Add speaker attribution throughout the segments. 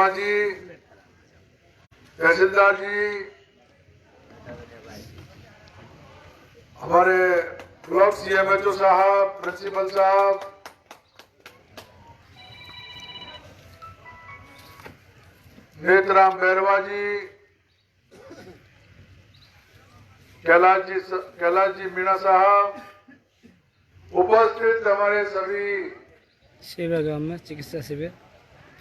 Speaker 1: वर्मा जी, तहसीलदार जी, हमारे block CMHO साहब, principal साहब, नेतराम बैरवा जी, कैलाश जी मीणा साहब, उपस्थित हमारे सभी
Speaker 2: सेवा गांव में चिकित्सा शिविर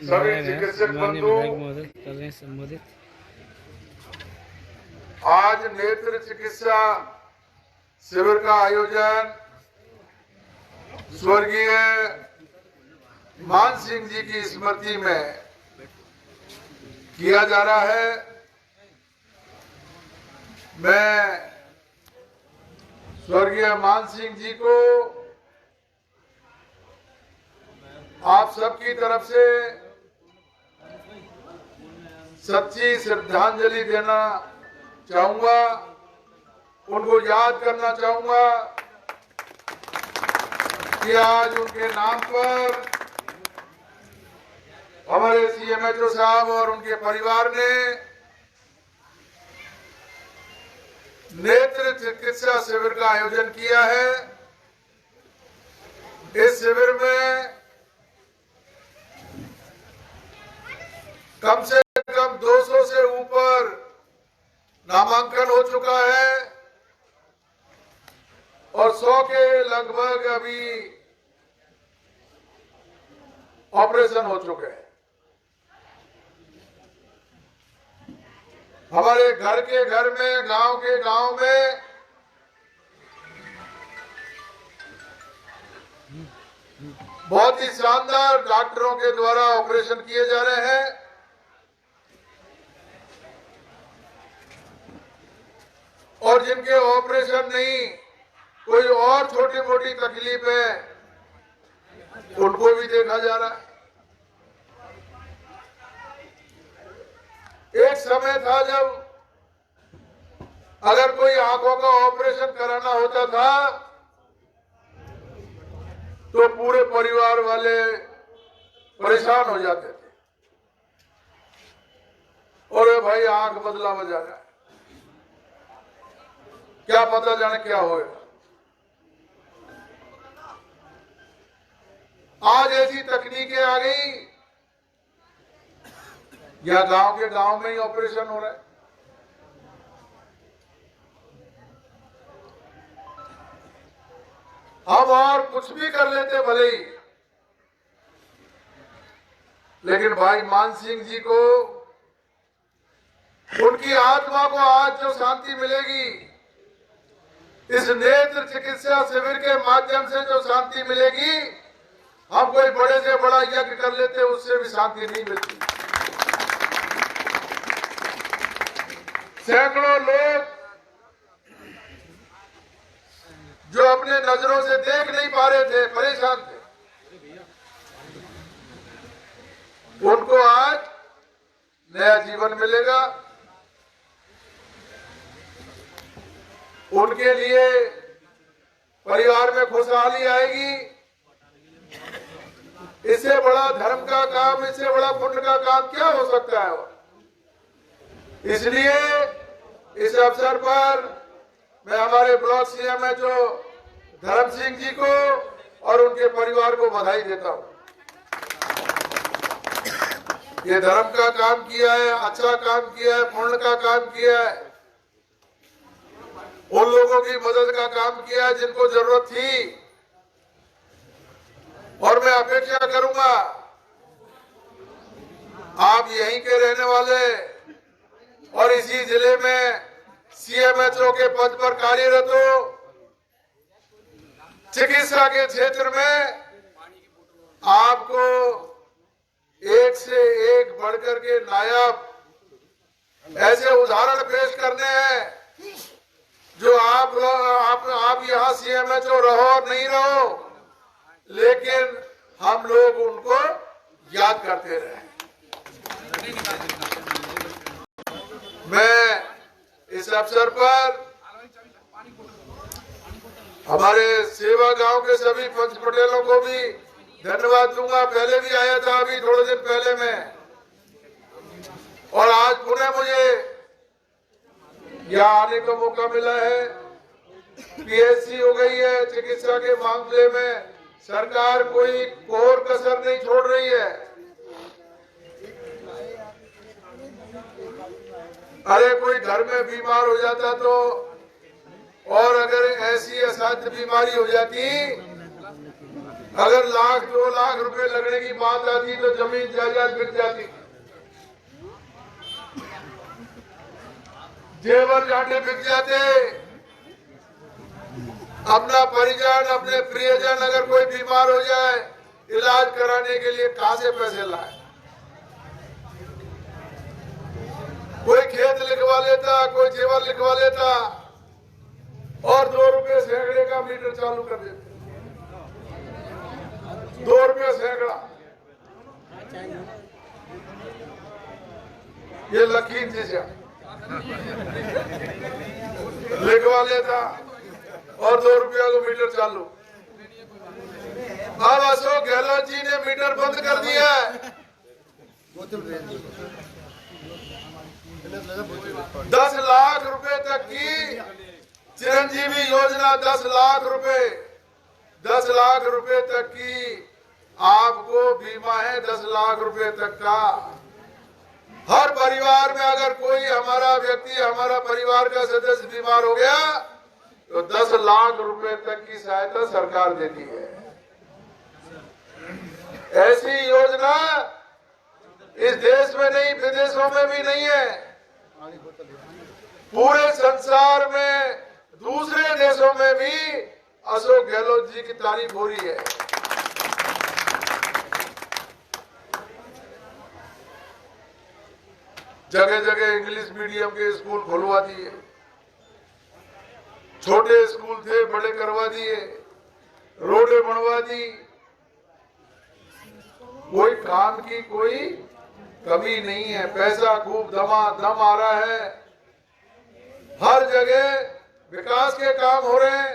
Speaker 1: सभी चिकित्सक बंधु,
Speaker 2: महोदय कर रहे हैं संबोधित।
Speaker 1: आज नेत्र चिकित्सा शिविर का आयोजन स्वर्गीय मान सिंह जी की स्मृति में किया जा रहा है। मैं स्वर्गीय मान सिंह जी को आप सबकी तरफ से सच्ची श्रद्धांजलि देना चाहूंगा, उनको याद करना चाहूंगा कि आज उनके नाम पर हमारे CMHO साहब और उनके परिवार ने नेत्र चिकित्सा शिविर का आयोजन किया है। इस शिविर में कम से कम 200 से ऊपर नामांकन हो चुका है और 100 के लगभग अभी ऑपरेशन हो चुके हैं। हमारे घर के घर में, गांव के गांव में बहुत ही शानदार डॉक्टरों के द्वारा ऑपरेशन किए जा रहे हैं। और जिनके ऑपरेशन नहीं, कोई और छोटी मोटी तकलीफ है, उनको भी देखा जा रहा है। एक समय था जब अगर कोई आंखों का ऑपरेशन कराना होता था तो पूरे परिवार वाले परेशान हो जाते थे, और भाई आंख बदला बजा रहा है, क्या पता जाने क्या होगा। आज ऐसी तकनीकें आ गई, या गांव के गांव में ही ऑपरेशन हो रहा है। हम और कुछ भी कर लेते भले ही, लेकिन भाई मान सिंह जी को, उनकी आत्मा को आज जो शांति मिलेगी, इस नेत्र चिकित्सा शिविर के माध्यम से जो शांति मिलेगी, हम कोई बड़े से बड़ा यज्ञ कर लेते उससे भी शांति नहीं मिलती। सैकड़ों लोग जो अपने नजरों से देख नहीं पा रहे थे, परेशान थे, उनको आज नया जीवन मिलेगा। उनके लिए परिवार में खुशहाली आएगी। इससे बड़ा धर्म का काम, इससे बड़ा पुण्य का काम क्या हो सकता है। इसलिए इस अवसर पर मैं हमारे ब्लॉक CMHO धर्म सिंह जी को और उनके परिवार को बधाई देता हूं। ये धर्म का काम किया है, अच्छा काम किया है, पुण्य का काम किया है, उन लोगों की मदद का काम किया है जिनको जरूरत थी। और मैं अपेक्षा करूंगा आप यहीं के रहने वाले और इसी जिले में CMHO के पद पर कार्यरत हो, चिकित्सा के क्षेत्र में आपको एक से एक बढ़कर के नायाब ऐसे उदाहरण पेश करने हैं जो आप यहाँ CMHO रहो और नहीं रहो, लेकिन हम लोग उनको याद करते रहे। मैं इस अवसर पर हमारे सेवा गांव के सभी पंच पटेलों को भी धन्यवाद दूंगा। पहले भी आया था, अभी थोड़े दिन पहले मैं यहाँ आने का मौका मिला है। पीएचसी हो गई है। चिकित्सा के मामले में सरकार कोई कोर कसर नहीं छोड़ रही है। अरे कोई घर में बीमार हो जाता तो, और अगर ऐसी असाध्य बीमारी हो जाती, अगर लाख 2 लाख रुपए लगने की बात आती तो जमीन जायदाद बिक जाती, जेवर जाटे बिक जाते। अपना परिजन, अपने प्रियजन अगर कोई बीमार हो जाए, इलाज कराने के लिए कहां से पैसे लाए? कोई खेत लिखवा लेता, कोई जेवर लिखवा लेता और 2 रुपए सैकड़े का मीटर चालू कर देते। 2 रुपए सैकड़ा। ये लकीर जैसा लिखवा लेता और 2 रुपया को मीटर चालू। अब अशोक गहलोत जी ने मीटर बंद कर दिया है। 10 लाख रुपए तक की चिरंजीवी योजना, 10 लाख रुपए, 10 लाख रुपए तक की आपको बीमा है। 10 लाख रुपए तक का हर परिवार में अगर कोई हमारा व्यक्ति, हमारा परिवार का सदस्य बीमार हो गया तो 10 लाख रुपए तक की सहायता सरकार देती है। ऐसी योजना इस देश में नहीं, विदेशों में भी नहीं है। पूरे संसार में दूसरे देशों में भी अशोक गहलोत जी की तारीफ हो रही है। जगह जगह इंग्लिश मीडियम के स्कूल खुलवा दिए, छोटे स्कूल थे बड़े करवा दिए, रोडें बनवा दी। कोई काम की कोई कमी नहीं है। पैसा खूब दमादम आ रहा है। हर जगह विकास के काम हो रहे हैं।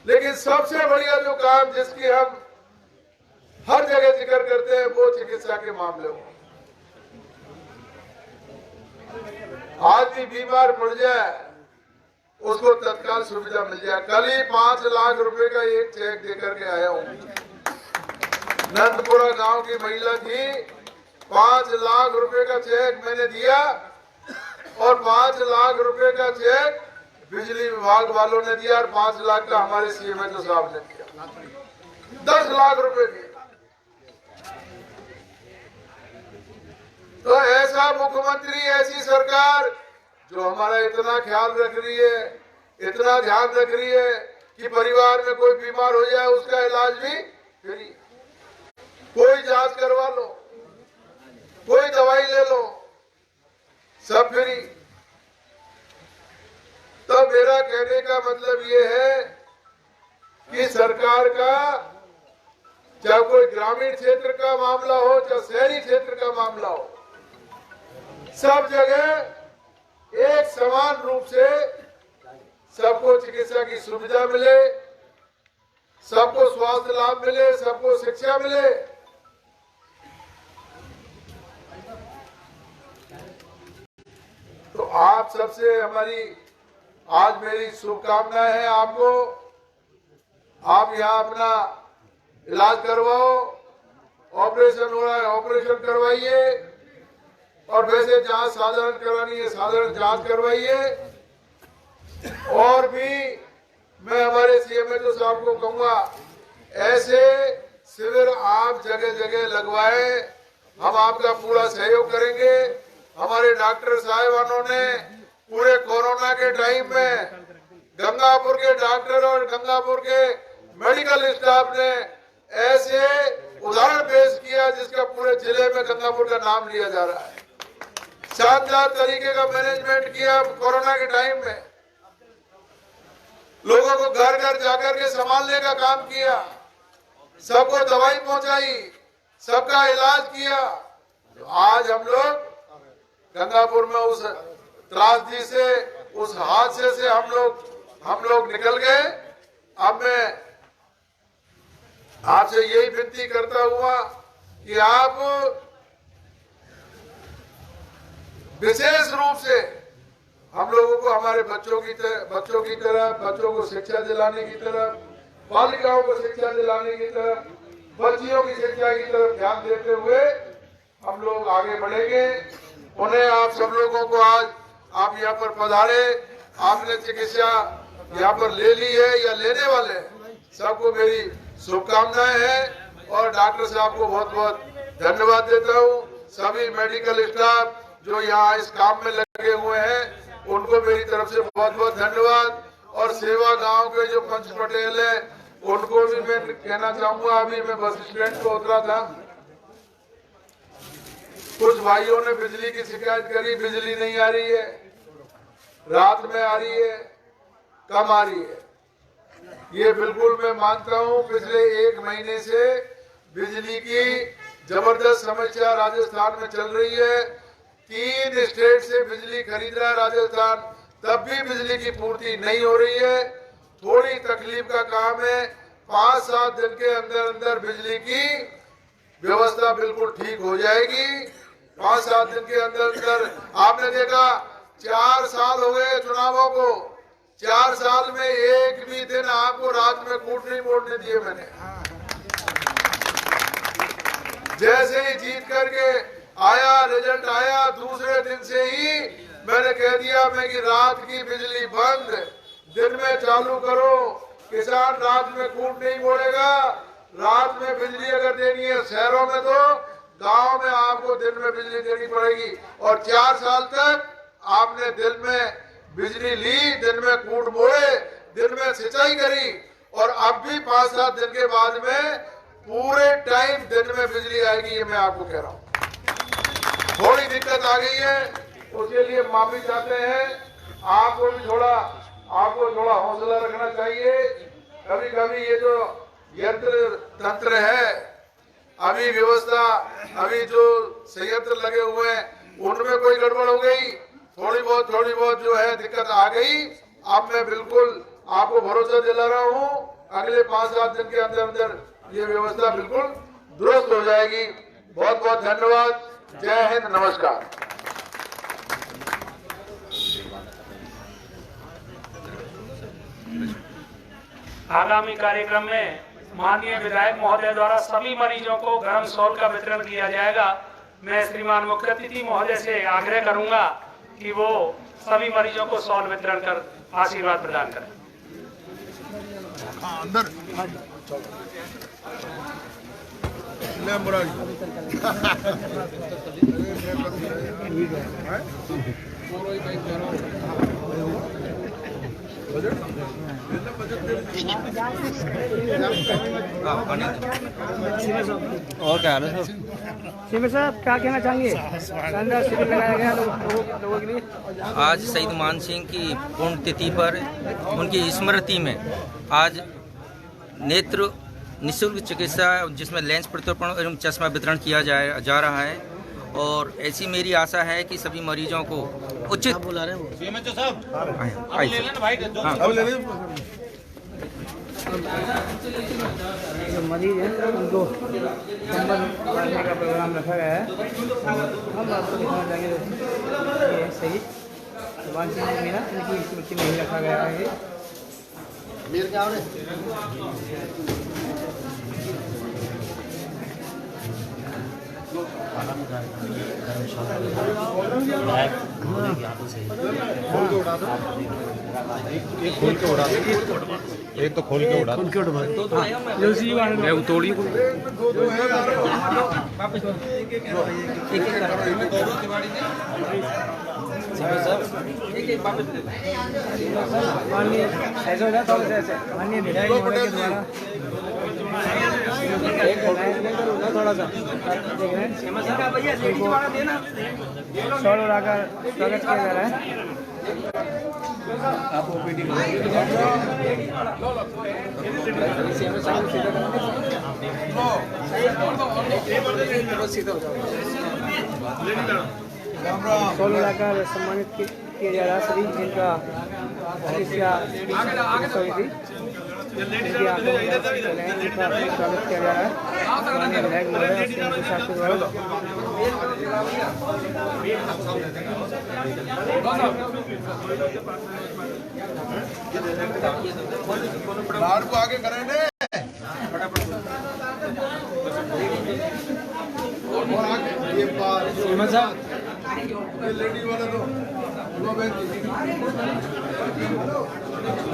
Speaker 1: लेकिन सबसे बढ़िया जो काम जिसकी हम हर जगह जिक्र करते हैं वो चिकित्सा के मामले में। आदमी बीमार पड़ जाए उसको तत्काल सुविधा मिल जाए। कल ही 5 लाख रुपए का एक चेक देकर के आया हूं। नंदपुरा गांव की महिला थी, 5 लाख रुपए का चेक मैंने दिया और 5 लाख रुपए का चेक बिजली विभाग वालों ने दिया और 5 लाख का हमारे सीएमएचओ साहब ने दिया। 10 लाख रुपए की। तो ऐसा मुख्यमंत्री, ऐसी सरकार जो हमारा इतना ख्याल रख रही है, इतना ध्यान रख रही है कि परिवार में कोई बीमार हो जाए उसका इलाज भी फ्री, कोई जांच करवा लो, कोई दवाई ले लो, सब फ्री। तो मेरा कहने का मतलब ये है कि सरकार का चाहे कोई ग्रामीण क्षेत्र का मामला हो चाहे शहरी क्षेत्र का मामला हो, सब जगह एक समान रूप से सबको चिकित्सा की सुविधा मिले, सबको स्वास्थ्य लाभ मिले, सबको शिक्षा मिले। तो आप सबसे हमारी आज मेरी शुभकामनाएं हैं आपको। आप यहाँ अपना इलाज करवाओ, ऑपरेशन हो रहा है ऑपरेशन करवाइए, और वैसे जांच साधारण करानी है साधारण जांच करवाइए। और भी मैं हमारे सीएमएचओ साहब को कहूंगा ऐसे शिविर आप जगह जगह लगवाए, हम आपका पूरा सहयोग करेंगे। हमारे डॉक्टर साहिबानों ने पूरे कोरोना के टाइम में गंगापुर के डॉक्टर और गंगापुर के मेडिकल स्टाफ ने ऐसे उदाहरण पेश किया जिसका पूरे जिले में गंगापुर का नाम लिया जा रहा है। शानदार तरीके का मैनेजमेंट किया कोरोना के टाइम में, लोगों को घर घर जाकर के संभालने का काम किया, सबको दवाई पहुंचाई, सबका इलाज किया। तो आज हम लोग गंगापुर में उस त्रासदी से, उस हादसे से हम लोग निकल गए। अब मैं आपसे यही विनती करता हुआ कि आप विशेष रूप से हम लोगों को हमारे बच्चों की तरफ बच्चों को शिक्षा दिलाने की तरफ, बालिकाओं को शिक्षा दिलाने की तरफ, बच्चियों की शिक्षा की तरफ ध्यान देते हुए हम लोग आगे बढ़ेंगे। उन्हें आप सब लोगों को आज आप यहाँ पर पधारे, आपने चिकित्सा यहाँ पर ले ली है या लेने वाले हैं, सबको मेरी शुभकामनाएं हैं और डॉक्टर साहब को बहुत बहुत धन्यवाद देता हूँ। सभी मेडिकल स्टाफ जो यहाँ इस काम में लगे हुए हैं उनको मेरी तरफ से बहुत बहुत धन्यवाद। और सेवा गांव के जो पंच पटेल है उनको भी मैं कहना चाहूंगा। अभी मैं बस स्टैंड पे उतरा था, कुछ भाइयों ने बिजली की शिकायत करी, बिजली नहीं आ रही है, रात में आ रही है, कम आ रही है। ये बिल्कुल मैं मानता हूँ पिछले 1 महीने से बिजली की जबरदस्त समस्या राजस्थान में चल रही है। 3 स्टेट से बिजली खरीद रहा है राजस्थान, तब भी बिजली की पूर्ति नहीं हो रही है। थोड़ी तकलीफ का काम है, 5-7 दिन के अंदर अंदर बिजली की व्यवस्था बिल्कुल ठीक हो जाएगी। 5-7 दिन के अंदर अंदर आपने देखा 4 साल हो गए चुनावों को, 4 साल में एक भी दिन आपको रात में कूट नहीं मोड़ने दिए मैंने। जैसे ही जीत करके आया, रिजल्ट आया, दूसरे दिन से ही मैंने कह दिया मैं कि रात की बिजली बंद, दिन में चालू करो। किसान रात में कूट नहीं मोड़ेगा। रात में बिजली अगर देनी है शहरों में, तो गांव में आपको दिन में बिजली देनी पड़ेगी। और 4 साल तक आपने दिन में बिजली ली, दिन में कूट मोड़े, दिन में सिंचाई करी, और अब भी 5-7 दिन के बाद में पूरे टाइम दिन में बिजली आएगी। ये मैं आपको कह रहा हूँ। थोड़ी दिक्कत आ गई है, उसके लिए माफी चाहते हैं। आपको भी थोड़ा हौसला रखना चाहिए। कभी कभी ये जो यंत्र तंत्र है, अभी व्यवस्था, अभी जो संयंत्र लगे हुए हैं उनमें कोई गड़बड़ हो गई, थोड़ी बहुत जो है दिक्कत आ गई। अब मैं बिल्कुल आपको भरोसा दिला रहा हूँ, अगले 5-7 दिन के अंदर अंदर ये व्यवस्था बिल्कुल दुरुस्त हो जाएगी। बहुत बहुत धन्यवाद। जय हिंद, नमस्कार।
Speaker 3: आगामी कार्यक्रम में माननीय विधायक महोदय द्वारा सभी मरीजों को गर्म शॉल का वितरण किया जाएगा। मैं श्रीमान मुख्य अतिथि महोदय से आग्रह करूंगा कि वो सभी मरीजों को शॉल वितरण कर आशीर्वाद प्रदान करें।
Speaker 1: अंदर
Speaker 2: और क्या हाल है सर?
Speaker 4: सीमे साहब क्या कहना चाहेंगे? शानदार शिविर लगाया गया लोगों के लिए।
Speaker 5: आज शहीद मान सिंह की पुण्यतिथि पर उनकी स्मृति में आज नेत्र निःशुल्क चिकित्सा जिसमें लेंस प्रत्यारोपण एवं चश्मा वितरण किया जा रहा है। और ऐसी मेरी आशा है कि सभी मरीजों को उचित
Speaker 4: जो मरीज हैं उनको संबल करने का प्रोग्राम रखा गया है। हम आपको दिखाना चाहेंगे ये सही भगवान सिंह मीना, इनकी स्मृति में ही रखा गया है।
Speaker 6: एक तो खोल के उड़ा
Speaker 2: मैं तोड़ी
Speaker 4: माननीय माननीय विधायक महोदय के द्वारा थोड़ा सा देख रहे हैं शॉल उड़ाकर स्वागत किया जा रहा है। शॉल उड़ाकर सम्मानित किया जा रहा है सभी जिनका समिति इनकी आंखों में इनका स्वागत किया जा रहा है माननीय विधायक महोदय के साथ के द्वारा।
Speaker 1: बाहर को आगे करें ने और आगे ये पार ये लेडी वाला दो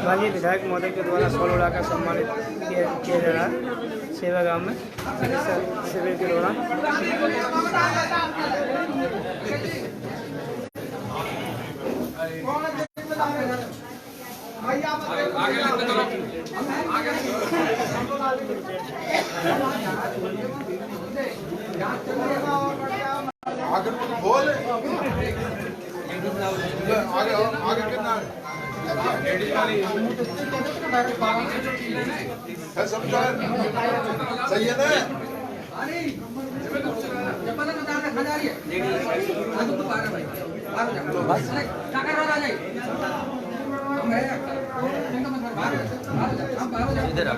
Speaker 4: माननीय विधायक महोदय के द्वारा शॉल उड़ाकर सम्मानित किया जा रहा है सेवा गांव में चिकित्सा शिविर के दौरान।
Speaker 1: आगे बोल आगे आगे कितना है समझा सही है ना
Speaker 5: इधर आ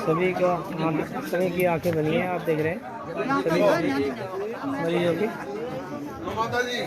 Speaker 4: सभी की आंखें बनी हैं, आप देख रहे हैं सभी मरीजों की।
Speaker 1: माता जी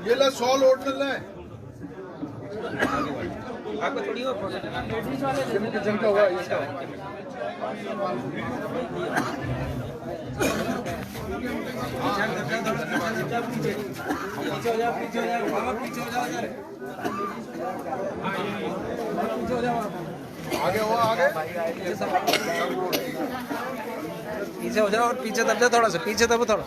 Speaker 1: ये ले 100 लोट ले
Speaker 5: आपको थोड़ी और
Speaker 1: जिनका हुआ इसका आगे हो आगे
Speaker 2: पीछे हो जाओ और पीछे दब जाओ, थोड़ा सा पीछे दबो थोड़ा।